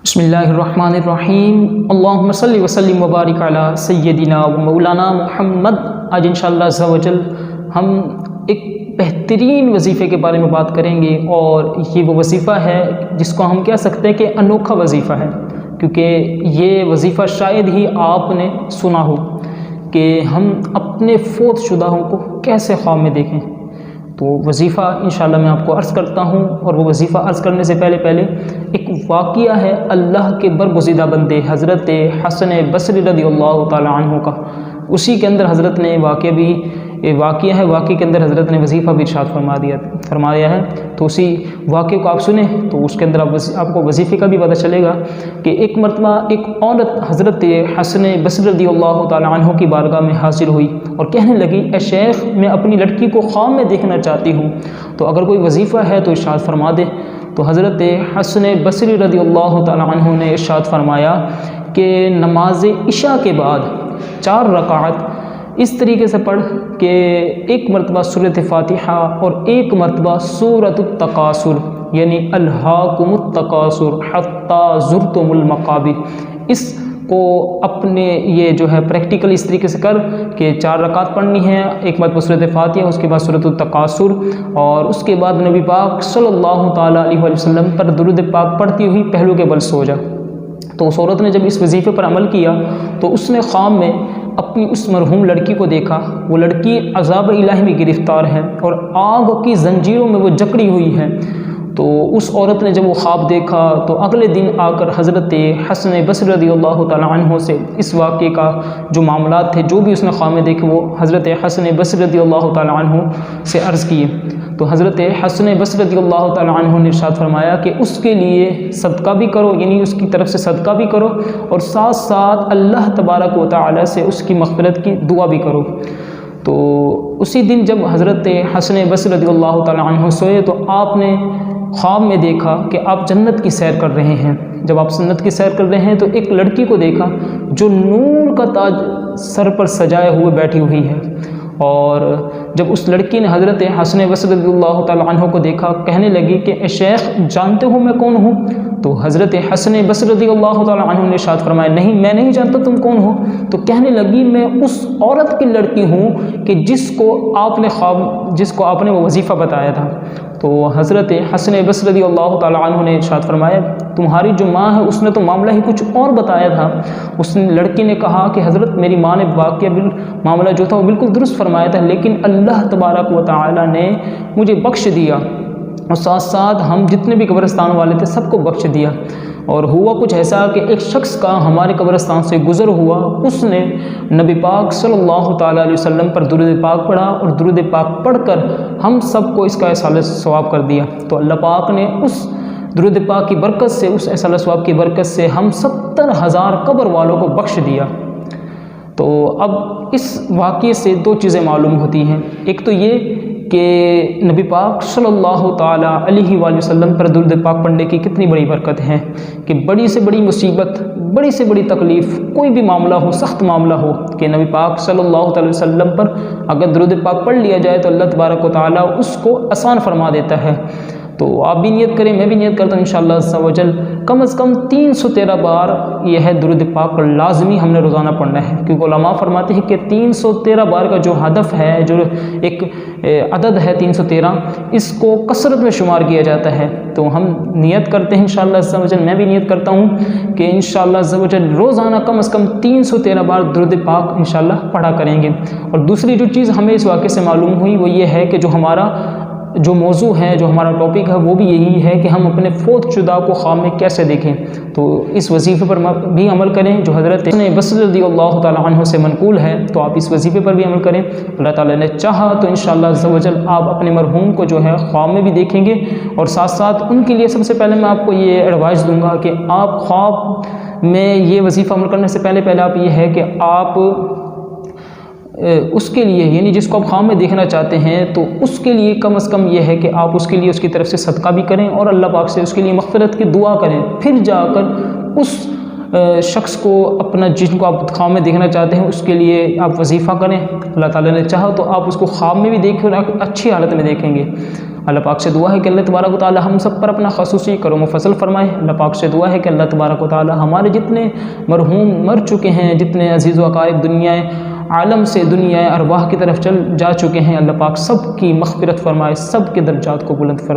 بسم اللہ الرحمن الرحیم اللہم صلی وسلم وبارک علی سیدنا و مولانا محمد۔ آج انشاءاللہ عز و جل ہم ایک بہترین وظیفے کے بارے میں بات کریں گے، اور یہ وہ وظیفہ ہے جس کو ہم کہہ سکتے ہیں کہ انوکھا وظیفہ ہے، کیونکہ یہ وظیفہ شاید ہی آپ نے سنا ہو کہ ہم اپنے فوت شدہوں کو کیسے خواب میں دیکھیں۔ تو وظیفہ انشاءاللہ میں آپ کو عرض کرتا ہوں، اور وہ وظیفہ عرض کرنے سے پہلے ایک واقعہ ہے اللہ کے برگزیدہ بندے حضرت حسن بصری رضی اللہ تعالی عنہ کا۔ اسی کے اندر حضرت نے واقعہ کے اندر حضرت نے وظیفہ بھی ارشاد فرمایا ہے۔ تو اسی واقعے کو آپ سنیں تو اس کے اندر آپ کو وظیفے کا بھی پتہ چلے گا کہ ایک مرتبہ ایک عورت حضرت حسن بصری رضی اللہ تعالی عنہ کی بارگاہ میں حاضر ہوئی اور کہنے لگی، اے شیخ، میں اپنی لڑکی کو خواب میں دیکھنا چاہتی ہوں، تو اگر کوئی وظیفہ ہے تو ارشاد فرما دے۔ تو حضرت حسن بصری رضی اللہ تعالی عنہ نے ارشاد فرمایا کہ نماز عشاء کے بعد 4 رکعت اس طریقے سے پڑھ کہ ایک مرتبہ سورۃ فاتحہ اور ایک مرتبہ سورۃ التکاثر، یعنی الہاکم التکاثر حتی زرتم المقابر، اس کو اپنے یہ جو ہے پریکٹیکل اس طریقے سے کر کہ 4 رکعت پڑھنی ہے، ایک مرتبہ سورۃ فاتحہ، اس کے بعد سورۃ التکاثر، اور اس کے بعد نبی پاک صلی اللہ تعالیٰ علیہ وسلم پر درود پاک پڑھتی ہوئی پہلو کے بل سو جا۔ تو اس عورت نے جب اس وظیفے پر عمل کیا تو اس نے خواب میں اپنی اس مرحوم لڑکی کو دیکھا۔ وہ لڑکی عذاب الہی میں گرفتار ہے اور آگ کی زنجیروں میں وہ جکڑی ہوئی ہے۔ تو اس عورت نے جب وہ خواب دیکھا تو اگلے دن آ کر حضرت حسن بصری رضی اللہ تعالی عنہ سے اس واقعے کا جو معاملات تھے، جو بھی اس نے خواب میں دیکھے، وہ حضرت حسن بصری رضی اللہ تعالی عنہ سے عرض کیے۔ تو حضرت حسن بصری رضی اللہ تعالی عنہ نے ارشاد فرمایا کہ اس کے لیے صدقہ بھی کرو، یعنی اس کی طرف سے صدقہ بھی کرو، اور ساتھ ساتھ اللہ تبارک و تعالی سے اس کی مغفرت کی دعا بھی کرو۔ تو اسی دن جب حضرت حسن بصری رضی اللہ تعالی عنہ سوئے تو آپ نے خواب میں دیکھا کہ آپ جنت کی سیر کر رہے ہیں۔ جب آپ جنت کی سیر کر رہے ہیں تو ایک لڑکی کو دیکھا جو نور کا تاج سر پر سجائے ہوئے بیٹھی ہوئی ہے، اور جب اس لڑکی نے حضرت حسن بصری رضی اللہ تعالی عنہ کو دیکھا، کہنے لگی کہ اے شیخ، جانتے ہو میں کون ہوں؟ تو حضرت حسن بصری رضی اللہ تعالی عنہ نے ارشاد فرمایا، نہیں، میں نہیں جانتا تم کون ہو۔ تو کہنے لگی، میں اس عورت کی لڑکی ہوں کہ جس کو آپ نے وہ وظیفہ بتایا تھا۔ تو حضرت حسن بصری رضی اللہ تعالی عنہ نے ارشاد فرمایا، تمہاری جو ماں ہے اس نے تو معاملہ ہی کچھ اور بتایا تھا۔ اس لڑکی نے کہا کہ حضرت، میری ماں نے معاملہ جو تھا وہ بالکل درست فرمایا تھا، لیکن اللہ تبارک و تعالی نے مجھے بخش دیا، اور ساتھ ساتھ ہم جتنے بھی قبرستان والے تھے سب کو بخش دیا۔ اور ہوا کچھ ایسا کہ ایک شخص کا ہمارے قبرستان سے گزر ہوا، اس نے نبی پاک صلی اللہ تعالیٰ علیہ وسلم پر درود پاک پڑھا، اور درود پاک پڑھ کر ہم سب کو اس کا ایصال ثواب کر دیا۔ تو اللہ پاک نے اس درود پاک کی برکت سے، اس ایصال ثواب کی برکت سے ہم 70,000 قبر والوں کو بخش دیا۔ تو اب اس واقعے سے 2 چیزیں معلوم ہوتی ہیں۔ ایک تو یہ کہ نبی پاک صلی اللہ تعالیٰ علیہ وآلہ وسلم پر درود پاک پڑھنے کی کتنی بڑی برکت ہے، کہ بڑی سے بڑی مصیبت، بڑی سے بڑی تکلیف، کوئی بھی معاملہ ہو، سخت معاملہ ہو، کہ نبی پاک صلی اللہ تعالی وسلم پر اگر درود پاک پڑھ لیا جائے تو اللہ تبارک و تعالیٰ اس کو آسان فرما دیتا ہے۔ تو آپ بھی نیت کریں، میں بھی نیت کرتا ہوں انشاءاللہ عز و جل کم از کم 313 بار یہ ہے درود پاک لازمی ہم نے روزانہ پڑھنا ہے، کیونکہ علماء فرماتے ہیں کہ 313 بار کا جو ہدف ہے، جو ایک عدد ہے 313، اس کو کثرت میں شمار کیا جاتا ہے۔ تو ہم نیت کرتے ہیں انشاءاللہ عز و جل، میں بھی نیت کرتا ہوں کہ انشاءاللہ عز و جل روزانہ کم از کم 313 بار درود پاک انشاءاللہ پڑھا کریں گے۔ اور دوسری جو چیز ہمیں اس واقعے سے معلوم ہوئی وہ یہ ہے کہ جو ہمارا جو موضوع ہے، جو ہمارا ٹاپک ہے، وہ بھی یہی ہے کہ ہم اپنے فوت شدہ کو خواب میں کیسے دیکھیں۔ تو اس وظیفے پر بھی عمل کریں جو حضرت حسن بصری رضی اللہ تعالی عنہ سے منقول ہے، تو آپ اس وظیفے پر بھی عمل کریں۔ اللہ تعالیٰ نے چاہا تو انشاءاللہ عز و جل آپ اپنے مرحوم کو جو ہے خواب میں بھی دیکھیں گے، اور ساتھ ساتھ ان کے لیے سب سے پہلے میں آپ کو یہ ایڈوائز دوں گا کہ آپ خواب میں یہ وظیفہ عمل کرنے سے پہلے آپ یہ ہے کہ آپ اس کے لیے، یعنی جس کو آپ خواب میں دیکھنا چاہتے ہیں، تو اس کے لیے کم از کم یہ ہے کہ آپ اس کے لیے اس کی طرف سے صدقہ بھی کریں، اور اللہ پاک سے اس کے لیے مغفرت کی دعا کریں، پھر جا کر اس شخص کو اپنا، جن کو آپ خواب میں دیکھنا چاہتے ہیں، اس کے لیے آپ وظیفہ کریں۔ اللہ تعالیٰ نے چاہا تو آپ اس کو خواب میں بھی دیکھیں اور اچھی حالت میں دیکھیں گے۔ اللہ پاک سے دعا ہے کہ اللہ تبارک و تعالی ہم سب پر اپنا خصوصی کرم و فضل فرمائے۔ اللہ پاک سے دعا ہے کہ اللہ تبارک و تعالی ہمارے جتنے مرحوم مر چکے ہیں، جتنے عزیز و اقارب دنیا عالم سے دنیا ارواح کی طرف جا چکے ہیں، اللہ پاک سب کی مغفرت فرمائے، سب کے درجات کو بلند فرمائے۔